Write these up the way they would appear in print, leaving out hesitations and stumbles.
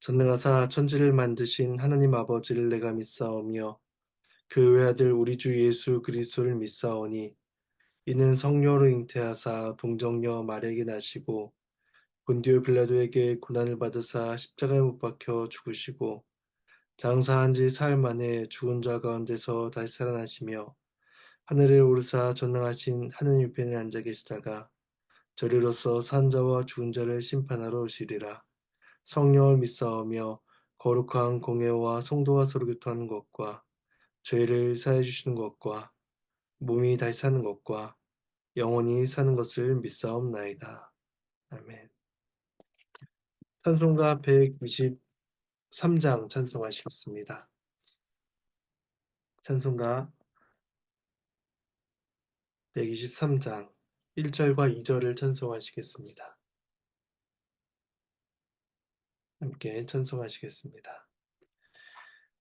전능하사 천지를 만드신 하나님 아버지를 내가 믿사오며 그 외아들 우리 주 예수 그리스도를 믿사오니 이는 성령으로 잉태하사 동정녀 마리아에게 나시고 본디오 빌라도에게 고난을 받으사 십자가에 못 박혀 죽으시고 장사한 지 사흘 만에 죽은 자 가운데서 다시 살아나시며 하늘에 오르사 전능하신 하느님 우편에 앉아 계시다가 저리로서 산 자와 죽은 자를 심판하러 오시리라. 성령을 믿사오며 거룩한 공예와 성도와 서로 교통하는 것과 죄를 사해 주시는 것과 몸이 다시 사는 것과 영원히 사는 것을 믿사옵나이다. 아멘. 찬송가 123장 찬송하시겠습니다. 찬송가 123장 1절과 2절을 찬송하시겠습니다. 함께 찬송하시겠습니다.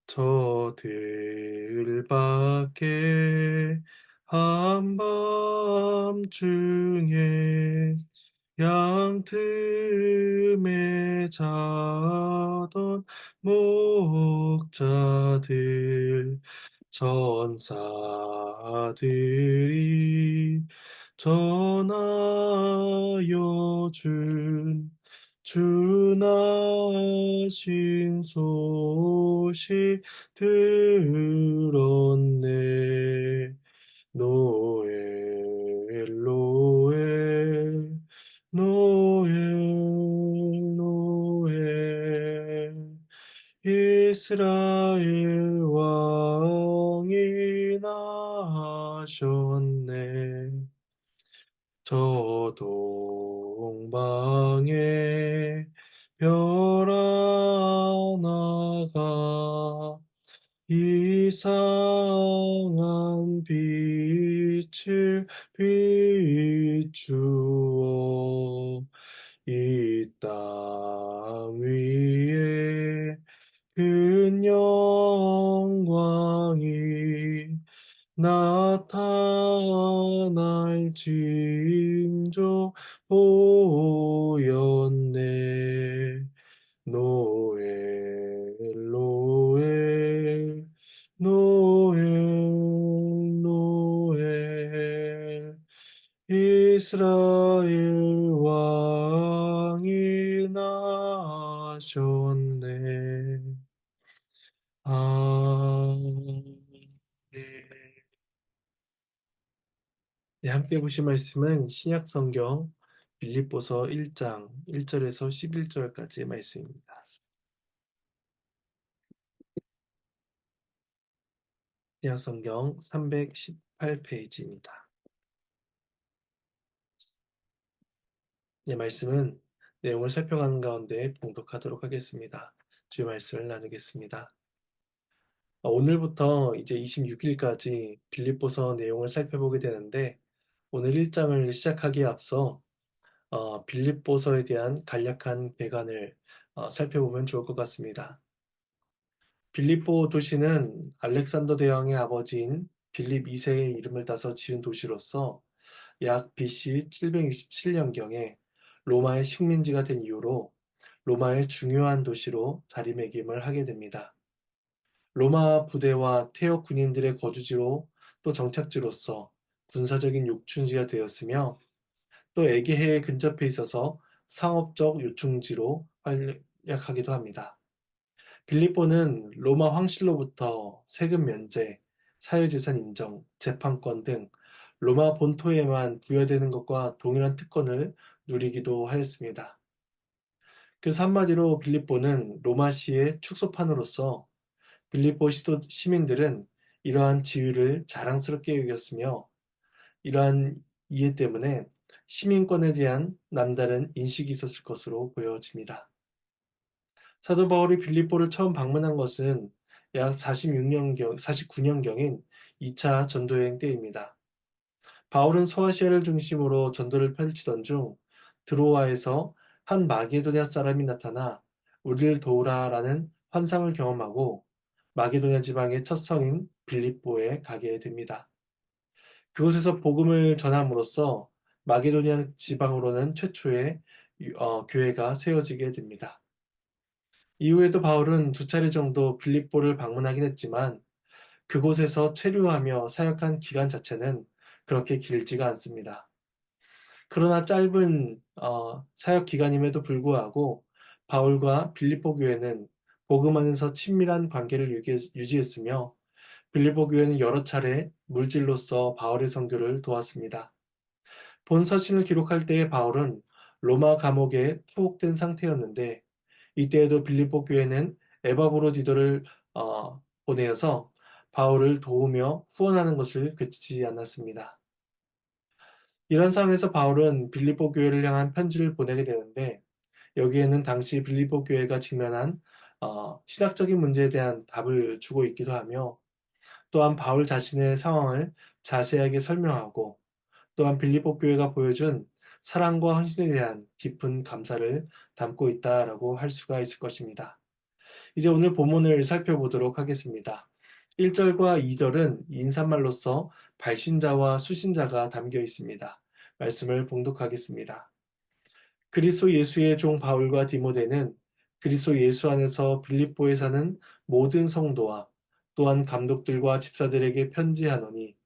저 들밖에 한밤중에 양틈에 자던 목자들 천사들이 전하여 준 주나신 소식 들었네. 노엘 노엘 노엘 노엘 이스라엘 왕이 나셨네. 저 동방에 별 하나가 이상한 빛을 비추어 이 땅 위에 큰 영광이 나타날 징조 보였네. 노엘 노엘 노엘 노엘 이스라엘 왕이 나셨네. 아멘. 네, 함께 보실 말씀은 신약 성경 빌립보서 1장 1절에서 11절까지의 말씀입니다. 신약 성경 318페이지입니다. 네, 말씀은 내용을 살펴가는 가운데 봉독하도록 하겠습니다. 주의 말씀을 나누겠습니다. 오늘부터 이제 26일까지 빌립보서 내용을 살펴보게 되는데 오늘 1장을 시작하기에 앞서 빌립보서에 대한 간략한 배관을 살펴보면 좋을 것 같습니다. 빌립보 도시는 알렉산더 대왕의 아버지인 빌립 2세의 이름을 따서 지은 도시로서 약 BC 767년경에 로마의 식민지가 된 이후로 로마의 중요한 도시로 자리매김을 하게 됩니다. 로마 부대와 태역 군인들의 거주지로 또 정착지로서 군사적인 요충지가 되었으며 또 에게해에 근접해 있어서 상업적 요충지로 활약하기도 합니다. 빌립보는 로마 황실로부터 세금 면제, 사유재산 인정, 재판권 등 로마 본토에만 부여되는 것과 동일한 특권을 누리기도 하였습니다. 그래서 한마디로 빌립보는 로마시의 축소판으로서 빌립보 시민들은 이러한 지위를 자랑스럽게 여겼으며 이러한 이해 때문에 시민권에 대한 남다른 인식이 있었을 것으로 보여집니다. 사도 바울이 빌립보를 처음 방문한 것은 약 49년경인 2차 전도여행 때입니다. 바울은 소아시아를 중심으로 전도를 펼치던 중 드로아에서 한 마게도냐 사람이 나타나 우리를 도우라라는 환상을 경험하고 마게도냐 지방의 첫 성인 빌립보에 가게 됩니다. 그곳에서 복음을 전함으로써 마게도냐 지방으로는 최초의 교회가 세워지게 됩니다. 이후에도 바울은 두 차례 정도 빌립보를 방문하긴 했지만 그곳에서 체류하며 사역한 기간 자체는 그렇게 길지가 않습니다. 그러나 짧은 사역 기간임에도 불구하고 바울과 빌립보 교회는 복음 안에서 친밀한 관계를 유지했으며 빌립보 교회는 여러 차례 물질로서 바울의 선교를 도왔습니다. 본 서신을 기록할 때의 바울은 로마 감옥에 투옥된 상태였는데 이때에도 빌립보 교회는 에바브로디도를 보내어서 바울을 도우며 후원하는 것을 그치지 않았습니다. 이런 상황에서 바울은 빌립보 교회를 향한 편지를 보내게 되는데 여기에는 당시 빌립보 교회가 직면한 신학적인 문제에 대한 답을 주고 있기도 하며 또한 바울 자신의 상황을 자세하게 설명하고 또한 빌립보 교회가 보여준 사랑과 헌신에 대한 깊은 감사를 담고 있다라고 할 수가 있을 것입니다. 이제 오늘 본문을 살펴보도록 하겠습니다. 1절과 2절은 인사말로서 발신자와 수신자가 담겨 있습니다. 말씀을 봉독하겠습니다. 그리스도 예수의 종 바울과 디모데는 그리스도 예수 안에서 빌립보에 사는 모든 성도와 또한 감독들과 집사들에게 편지하노니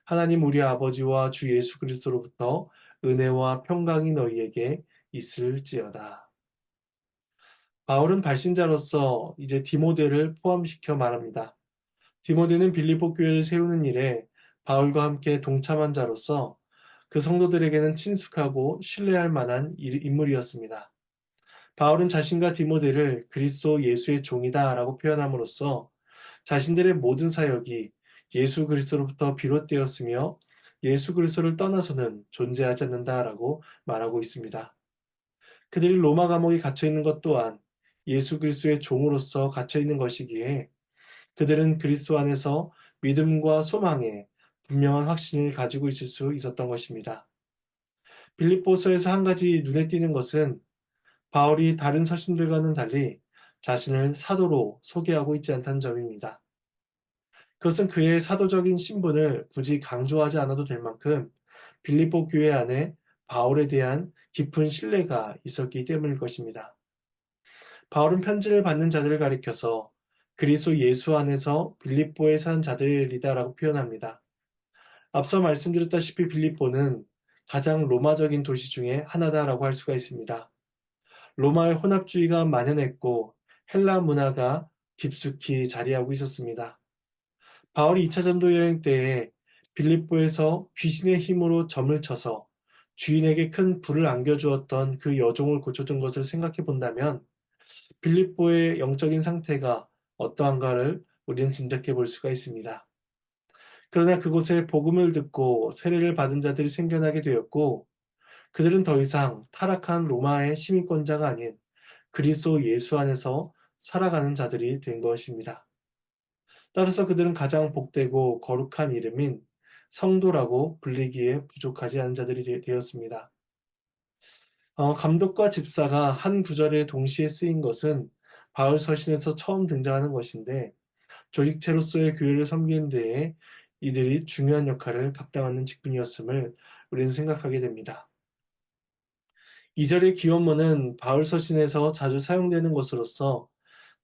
하나님 우리 아버지와 주 예수 그리스도로부터 은혜와 평강이 너희에게 있을지어다. 바울은 발신자로서 이제 디모데를 포함시켜 말합니다. 디모데는 빌립보 교회를 세우는 일에 바울과 함께 동참한 자로서 그 성도들에게는 친숙하고 신뢰할 만한 인물이었습니다. 바울은 자신과 디모데를 그리스도 예수의 종이다라고 표현함으로써 자신들의 모든 사역이 예수 그리스도로부터 비롯되었으며 예수 그리스도를 떠나서는 존재하지 않는다라고 말하고 있습니다. 그들이 로마 감옥에 갇혀 있는 것 또한 예수 그리스도의 종으로서 갇혀 있는 것이기에 그들은 그리스도 안에서 믿음과 소망에 분명한 확신을 가지고 있을 수 있었던 것입니다. 빌립보서에서 한 가지 눈에 띄는 것은 바울이 다른 서신들과는 달리 자신을 사도로 소개하고 있지 않다는 점입니다. 그것은 그의 사도적인 신분을 굳이 강조하지 않아도 될 만큼 빌립보 교회 안에 바울에 대한 깊은 신뢰가 있었기 때문일 것입니다. 바울은 편지를 받는 자들을 가리켜서 그리스도 예수 안에서 빌립보에 산 자들이다라고 표현합니다. 앞서 말씀드렸다시피 빌립보는 가장 로마적인 도시 중에 하나다라고 할 수가 있습니다. 로마의 혼합주의가 만연했고 헬라 문화가 깊숙이 자리하고 있었습니다. 바울이 2차 전도 여행 때에 빌립보에서 귀신의 힘으로 점을 쳐서 주인에게 큰 불을 안겨주었던 그 여종을 고쳐준 것을 생각해 본다면 빌립보의 영적인 상태가 어떠한가를 우리는 짐작해 볼 수가 있습니다. 그러나 그곳에 복음을 듣고 세례를 받은 자들이 생겨나게 되었고 그들은 더 이상 타락한 로마의 시민권자가 아닌 그리스도 예수 안에서 살아가는 자들이 된 것입니다. 따라서 그들은 가장 복되고 거룩한 이름인 성도라고 불리기에 부족하지 않은 자들이 되었습니다. 감독과 집사가 한 구절에 동시에 쓰인 것은 바울 서신에서 처음 등장하는 것인데 조직체로서의 교회를 섬기는 데에 이들이 중요한 역할을 감당하는 직분이었음을 우리는 생각하게 됩니다. 2절의 기원문은 바울 서신에서 자주 사용되는 것으로서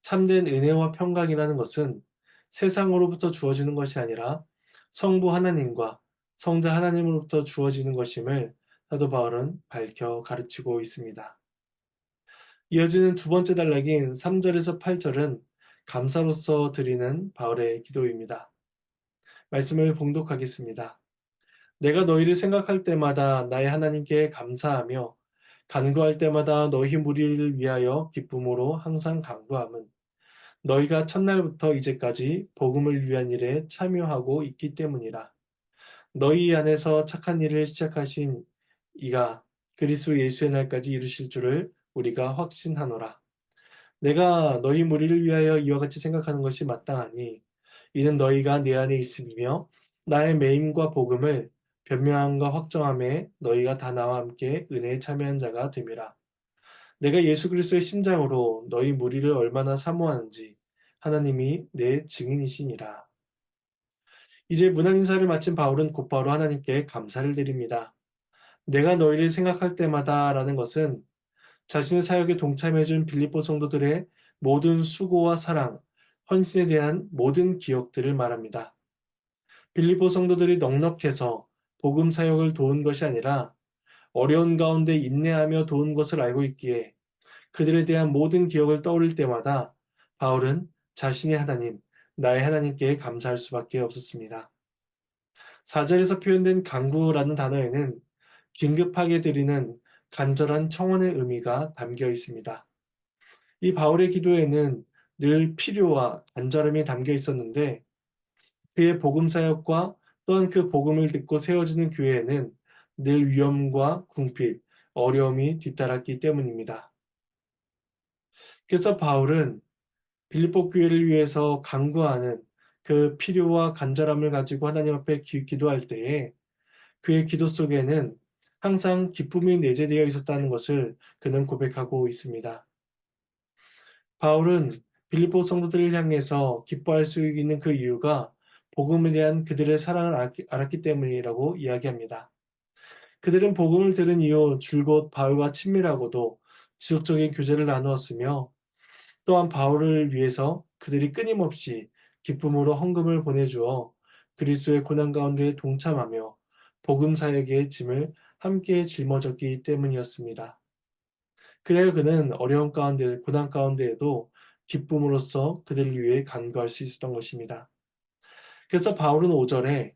참된 은혜와 평강이라는 것은 세상으로부터 주어지는 것이 아니라 성부 하나님과 성자 하나님으로부터 주어지는 것임을 사도 바울은 밝혀 가르치고 있습니다. 이어지는 두 번째 단락인 3절에서 8절은 감사로서 드리는 바울의 기도입니다. 말씀을 봉독하겠습니다. 내가 너희를 생각할 때마다 나의 하나님께 감사하며 간구할 때마다 너희 무리를 위하여 기쁨으로 항상 간구함은 너희가 첫날부터 이제까지 복음을 위한 일에 참여하고 있기 때문이라. 너희 안에서 착한 일을 시작하신 이가 그리스도 예수의 날까지 이루실 줄을 우리가 확신하노라. 내가 너희 무리를 위하여 이와 같이 생각하는 것이 마땅하니 이는 너희가 내 안에 있음이며 나의 매임과 복음을 변명함과 확정함에 너희가 다 나와 함께 은혜에 참여한 자가 됨이라. 내가 예수 그리스도의 심장으로 너희 무리를 얼마나 사모하는지 하나님이 내 증인이시니라. 이제 문안 인사를 마친 바울은 곧바로 하나님께 감사를 드립니다. 내가 너희를 생각할 때마다 라는 것은 자신의 사역에 동참해준 빌립보 성도들의 모든 수고와 사랑, 헌신에 대한 모든 기억들을 말합니다. 빌립보 성도들이 넉넉해서 복음 사역을 도운 것이 아니라 어려운 가운데 인내하며 도운 것을 알고 있기에 그들에 대한 모든 기억을 떠올릴 때마다 바울은 자신의 하나님, 나의 하나님께 감사할 수밖에 없었습니다. 4절에서 표현된 간구라는 단어에는 긴급하게 드리는 간절한 청원의 의미가 담겨 있습니다. 이 바울의 기도에는 늘 필요와 간절함이 담겨 있었는데 그의 복음 사역과 또한 그 복음을 듣고 세워지는 교회에는 늘 위험과 궁핍, 어려움이 뒤따랐기 때문입니다. 그래서 바울은 빌립보 교회를 위해서 간구하는 그 필요와 간절함을 가지고 하나님 앞에 기도할 때에 그의 기도 속에는 항상 기쁨이 내재되어 있었다는 것을 그는 고백하고 있습니다. 바울은 빌립보 성도들을 향해서 기뻐할 수 있는 그 이유가 복음에 대한 그들의 사랑을 알았기 때문이라고 이야기합니다. 그들은 복음을 들은 이후 줄곧 바울과 친밀하고도 지속적인 교제를 나누었으며 또한 바울을 위해서 그들이 끊임없이 기쁨으로 헌금을 보내주어 그리스도의 고난 가운데 동참하며 복음 사역의 짐을 함께 짊어졌기 때문이었습니다. 그래야 그는 어려운 가운데, 고난 가운데에도 기쁨으로써 그들을 위해 간구할 수 있었던 것입니다. 그래서 바울은 5절에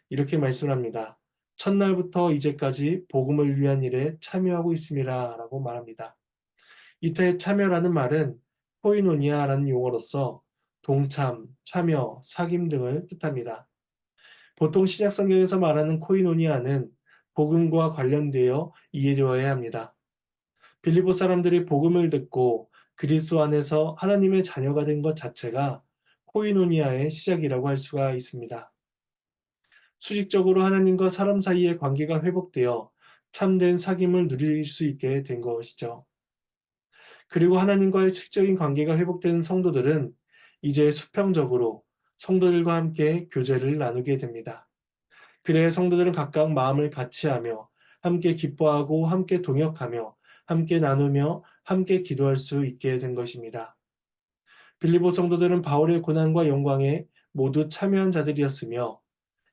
이렇게 말씀을 합니다. 첫날부터 이제까지 복음을 위한 일에 참여하고 있습니다. 라고 말합니다. 이때 참여라는 말은 코이노니아라는 용어로서 동참, 참여, 사귐 등을 뜻합니다. 보통 신약 성경에서 말하는 코이노니아는 복음과 관련되어 이해되어야 합니다. 빌립보 사람들이 복음을 듣고 그리스도 안에서 하나님의 자녀가 된 것 자체가 코이노니아의 시작이라고 할 수가 있습니다. 수직적으로 하나님과 사람 사이의 관계가 회복되어 참된 사귐을 누릴 수 있게 된 것이죠. 그리고 하나님과의 수직적인 관계가 회복되는 성도들은 이제 수평적으로 성도들과 함께 교제를 나누게 됩니다. 그래야 성도들은 각각 마음을 같이하며 함께 기뻐하고 함께 동역하며 함께 나누며 함께 기도할 수 있게 된 것입니다. 빌립보 성도들은 바울의 고난과 영광에 모두 참여한 자들이었으며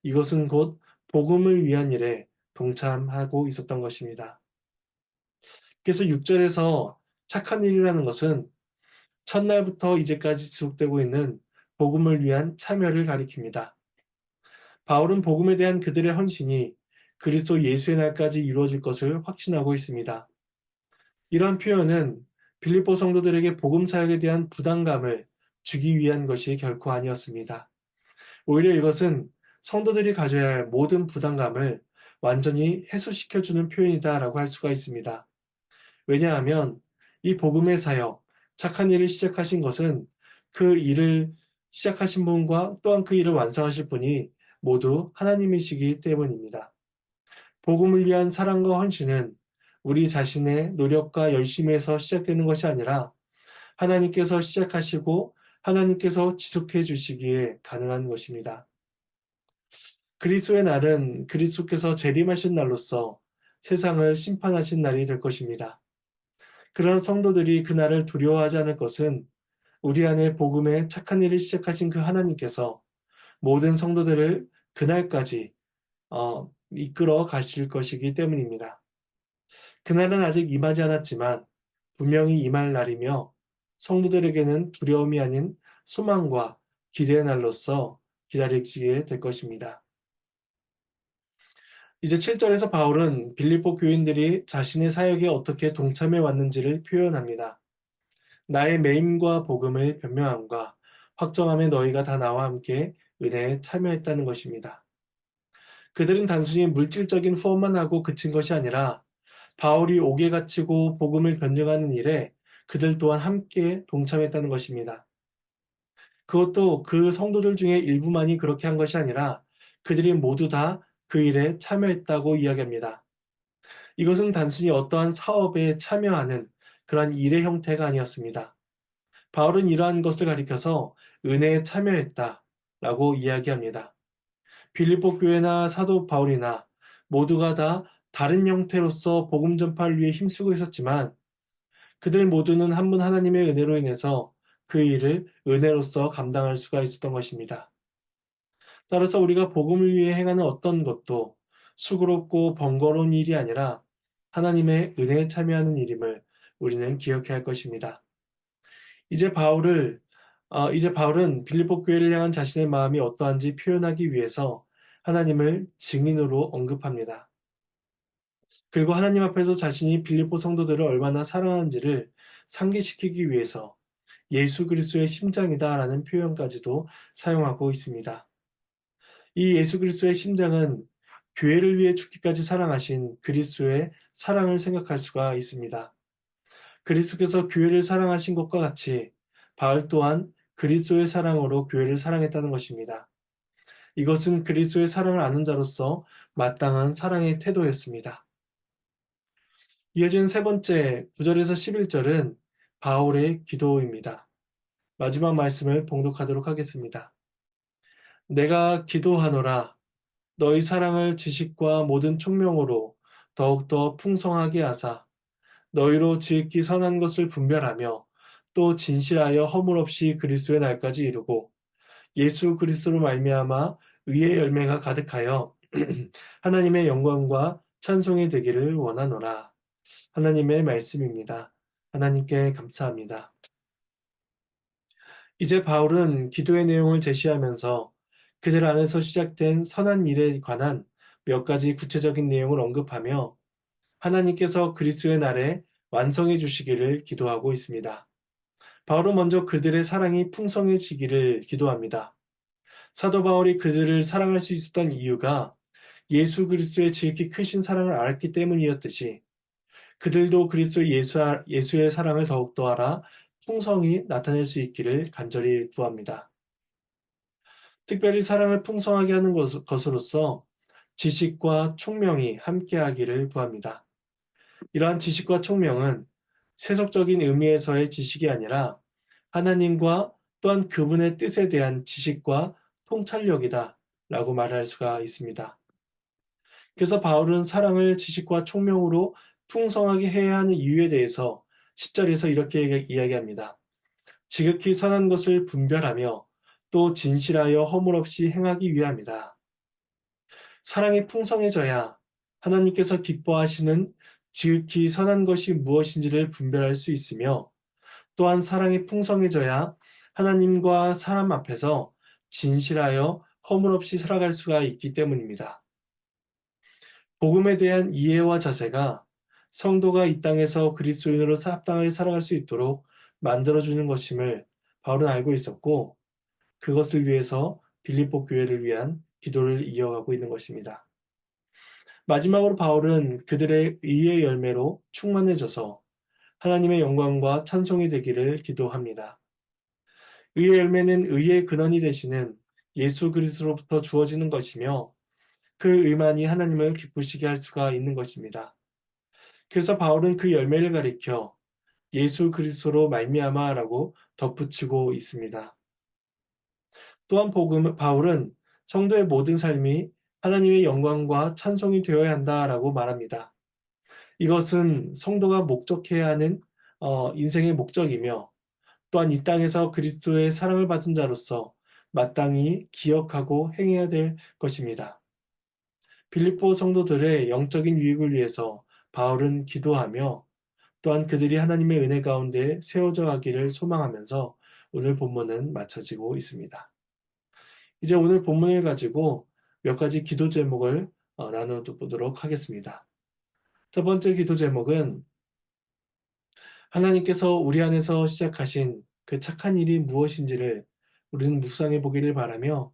이것은 곧 복음을 위한 일에 동참하고 있었던 것입니다. 그래서 6절에서 착한 일이라는 것은 첫날부터 이제까지 지속되고 있는 복음을 위한 참여를 가리킵니다. 바울은 복음에 대한 그들의 헌신이 그리스도 예수의 날까지 이루어질 것을 확신하고 있습니다. 이러한 표현은 빌립보 성도들에게 복음 사역에 대한 부담감을 주기 위한 것이 결코 아니었습니다. 오히려 이것은 성도들이 가져야 할 모든 부담감을 완전히 해소시켜주는 표현이다라고 할 수가 있습니다. 왜냐하면 이 복음의 사역, 착한 일을 시작하신 것은 그 일을 시작하신 분과 또한 그 일을 완성하실 분이 모두 하나님이시기 때문입니다. 복음을 위한 사랑과 헌신은 우리 자신의 노력과 열심에서 시작되는 것이 아니라 하나님께서 시작하시고 하나님께서 지속해 주시기에 가능한 것입니다. 그리스도의 날은 그리스도께서 재림하신 날로서 세상을 심판하신 날이 될 것입니다. 그러한 성도들이 그날을 두려워하지 않을 것은 우리 안에 복음의 착한 일을 시작하신 그 하나님께서 모든 성도들을 그날까지 이끌어 가실 것이기 때문입니다. 그날은 아직 임하지 않았지만 분명히 임할 날이며 성도들에게는 두려움이 아닌 소망과 기대의 날로서 기다리시게 될 것입니다. 이제 7절에서 바울은 빌립보 교인들이 자신의 사역에 어떻게 동참해 왔는지를 표현합니다. 나의 매임과 복음을 변명함과 확정함에 너희가 다 나와 함께 은혜에 참여했다는 것입니다. 그들은 단순히 물질적인 후원만 하고 그친 것이 아니라 바울이 옥에 갇히고 복음을 변증하는 일에 그들 또한 함께 동참했다는 것입니다. 그것도 그 성도들 중에 일부만이 그렇게 한 것이 아니라 그들이 모두 다 그 일에 참여했다고 이야기합니다. 이것은 단순히 어떠한 사업에 참여하는 그러한 일의 형태가 아니었습니다. 바울은 이러한 것을 가리켜서 은혜에 참여했다라고 이야기합니다. 빌립보 교회나 사도 바울이나 모두가 다 다른 형태로서 복음 전파를 위해 힘쓰고 있었지만 그들 모두는 한 분 하나님의 은혜로 인해서 그 일을 은혜로서 감당할 수가 있었던 것입니다. 따라서 우리가 복음을 위해 행하는 어떤 것도 수고롭고 번거로운 일이 아니라 하나님의 은혜에 참여하는 일임을 우리는 기억해야 할 것입니다. 이제 바울을 이제 바울은 빌립보 교회를 향한 자신의 마음이 어떠한지 표현하기 위해서 하나님을 증인으로 언급합니다. 그리고 하나님 앞에서 자신이 빌립보 성도들을 얼마나 사랑하는지를 상기시키기 위해서 예수 그리스도의 심장이다라는 표현까지도 사용하고 있습니다. 이 예수 그리스도의 심장은 교회를 위해 죽기까지 사랑하신 그리스도의 사랑을 생각할 수가 있습니다. 그리스도께서 교회를 사랑하신 것과 같이 바울 또한 그리스도의 사랑으로 교회를 사랑했다는 것입니다. 이것은 그리스도의 사랑을 아는 자로서 마땅한 사랑의 태도였습니다. 이어진 세 번째 9절에서 11절은 바울의 기도입니다. 마지막 말씀을 봉독하도록 하겠습니다. 내가 기도하노라 너희 사랑을 지식과 모든 총명으로 더욱더 풍성하게 하사 너희로 지극히 선한 것을 분별하며 또 진실하여 허물 없이 그리스도의 날까지 이루고 예수 그리스도로 말미암아 의의 열매가 가득하여 하나님의 영광과 찬송이 되기를 원하노라. 하나님의 말씀입니다. 하나님께 감사합니다. 이제 바울은 기도의 내용을 제시하면서 그들 안에서 시작된 선한 일에 관한 몇 가지 구체적인 내용을 언급하며 하나님께서 그리스도의 날에 완성해 주시기를 기도하고 있습니다. 바울은 먼저 그들의 사랑이 풍성해지기를 기도합니다. 사도 바울이 그들을 사랑할 수 있었던 이유가 예수 그리스도의 지극히 크신 사랑을 알았기 때문이었듯이 그들도 그리스도 예수의 사랑을 더욱더 알아 풍성히 나타낼 수 있기를 간절히 구합니다. 특별히 사랑을 풍성하게 하는 것으로서 지식과 총명이 함께하기를 구합니다. 이러한 지식과 총명은 세속적인 의미에서의 지식이 아니라 하나님과 또한 그분의 뜻에 대한 지식과 통찰력이다 라고 말할 수가 있습니다. 그래서 바울은 사랑을 지식과 총명으로 풍성하게 해야 하는 이유에 대해서 10절에서 이렇게 이야기합니다. 지극히 선한 것을 분별하며 또 진실하여 허물 없이 행하기 위함이다. 사랑이 풍성해져야 하나님께서 기뻐하시는 지극히 선한 것이 무엇인지를 분별할 수 있으며 또한 사랑이 풍성해져야 하나님과 사람 앞에서 진실하여 허물 없이 살아갈 수가 있기 때문입니다. 복음에 대한 이해와 자세가 성도가 이 땅에서 그리스도인으로 합당하게 살아갈 수 있도록 만들어주는 것임을 바울은 알고 있었고 그것을 위해서 빌립보 교회를 위한 기도를 이어가고 있는 것입니다. 마지막으로 바울은 그들의 의의 열매로 충만해져서 하나님의 영광과 찬송이 되기를 기도합니다. 의의 열매는 의의 근원이 되시는 예수 그리스도로부터 주어지는 것이며 그 의만이 하나님을 기쁘시게 할 수가 있는 것입니다. 그래서 바울은 그 열매를 가리켜 예수 그리스도로 말미암아라고 덧붙이고 있습니다. 또한 바울은 성도의 모든 삶이 하나님의 영광과 찬송이 되어야 한다라고 말합니다. 이것은 성도가 목적해야 하는 인생의 목적이며 또한 이 땅에서 그리스도의 사랑을 받은 자로서 마땅히 기억하고 행해야 될 것입니다. 빌립보 성도들의 영적인 유익을 위해서 바울은 기도하며 또한 그들이 하나님의 은혜 가운데 세워져 가기를 소망하면서 오늘 본문은 마쳐지고 있습니다. 이제 오늘 본문을 가지고 몇 가지 기도 제목을 나눠보도록 하겠습니다. 첫 번째 기도 제목은 하나님께서 우리 안에서 시작하신 그 착한 일이 무엇인지를 우리는 묵상해 보기를 바라며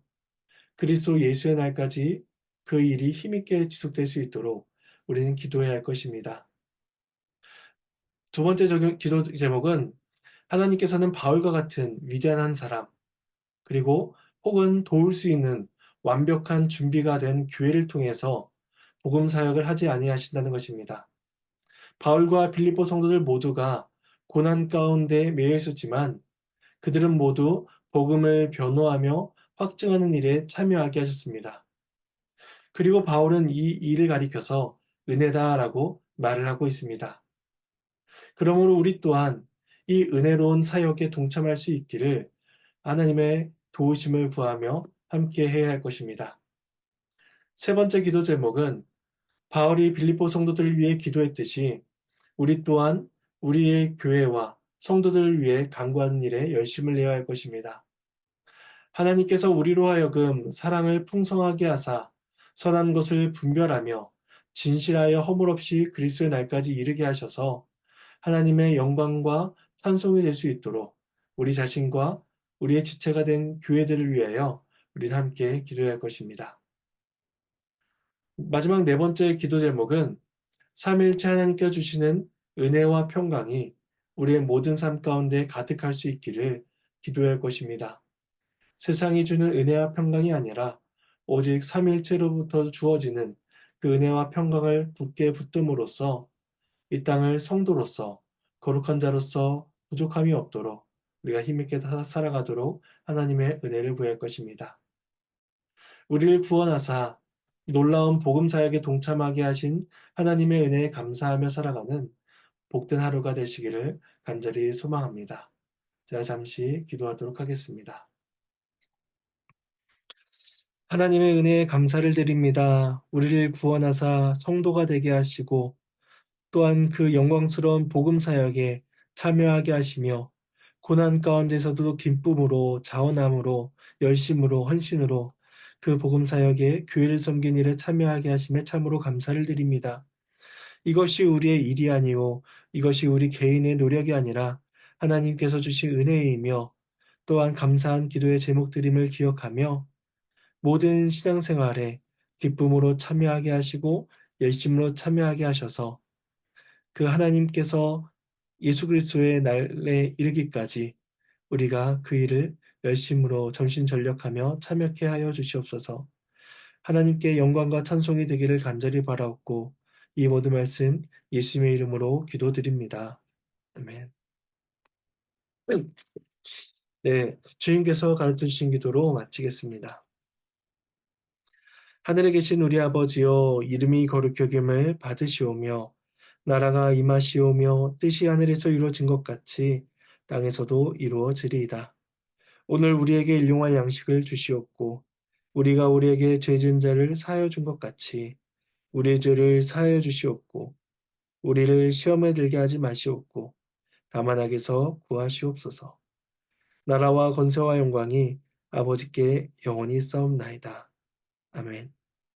그리스도 예수의 날까지 그 일이 힘있게 지속될 수 있도록 우리는 기도해야 할 것입니다. 두 번째 기도 제목은 하나님께서는 바울과 같은 위대한 한 사람, 그리고 혹은 도울 수 있는 완벽한 준비가 된 교회를 통해서 복음 사역을 하지 아니하신다는 것입니다. 바울과 빌립보 성도들 모두가 고난 가운데 매여 있었지만 그들은 모두 복음을 변호하며 확증하는 일에 참여하게 하셨습니다. 그리고 바울은 이 일을 가리켜서 은혜다라고 말을 하고 있습니다. 그러므로 우리 또한 이 은혜로운 사역에 동참할 수 있기를 하나님의 도우심을 구하며 함께 해야 할 것입니다. 세 번째 기도 제목은 바울이 빌립보 성도들을 위해 기도했듯이 우리 또한 우리의 교회와 성도들을 위해 간구하는 일에 열심을 내야 할 것입니다. 하나님께서 우리로 하여금 사랑을 풍성하게 하사 선한 것을 분별하며 진실하여 허물 없이 그리스도의 날까지 이르게 하셔서 하나님의 영광과 찬송이 될 수 있도록 우리 자신과 우리의 지체가 된 교회들을 위하여 우리는 함께 기도해야 할 것입니다. 마지막 네 번째 기도 제목은 삼위일체 하나님께 주시는 은혜와 평강이 우리의 모든 삶 가운데 가득할 수 있기를 기도해야 할 것입니다. 세상이 주는 은혜와 평강이 아니라 오직 삼위일체로부터 주어지는 그 은혜와 평강을 굳게 붙듦으로써 이 땅을 성도로서 거룩한 자로서 부족함이 없도록 우리가 힘있게 살아가도록 하나님의 은혜를 구할 것입니다. 우리를 구원하사 놀라운 복음 사역에 동참하게 하신 하나님의 은혜에 감사하며 살아가는 복된 하루가 되시기를 간절히 소망합니다. 제가 잠시 기도하도록 하겠습니다. 하나님의 은혜에 감사를 드립니다. 우리를 구원하사 성도가 되게 하시고 또한 그 영광스러운 복음 사역에 참여하게 하시며 고난 가운데서도 기쁨으로 자원함으로 열심으로 헌신으로 그 복음 사역에 교회를 섬긴 일에 참여하게 하심에 참으로 감사를 드립니다. 이것이 우리의 일이 아니오 이것이 우리 개인의 노력이 아니라 하나님께서 주신 은혜이며 또한 감사한 기도의 제목드림을 기억하며 모든 신앙생활에 기쁨으로 참여하게 하시고 열심으로 참여하게 하셔서 그 하나님께서 예수 그리스도의 날에 이르기까지 우리가 그 일을 열심으로 전심전력하며 참여케 하여 주시옵소서. 하나님께 영광과 찬송이 되기를 간절히 바라옵고 이 모든 말씀 예수님의 이름으로 기도드립니다. 아멘. 네, 주님께서 가르쳐 주신 기도로 마치겠습니다. 하늘에 계신 우리 아버지여 이름이 거룩히 여김을 받으시오며 나라가 임하시오며 뜻이 하늘에서 이루어진 것 같이 땅에서도 이루어지리이다. 오늘 우리에게 일용할 양식을 주시옵고 우리가 우리에게 죄 지은 자를 사하여 준 것 같이 우리의 죄를 사하여 주시옵고 우리를 시험에 들게 하지 마시옵고 다만 악에서 구하시옵소서. 나라와 권세와 영광이 아버지께 영원히 있사옵나이다. 아멘.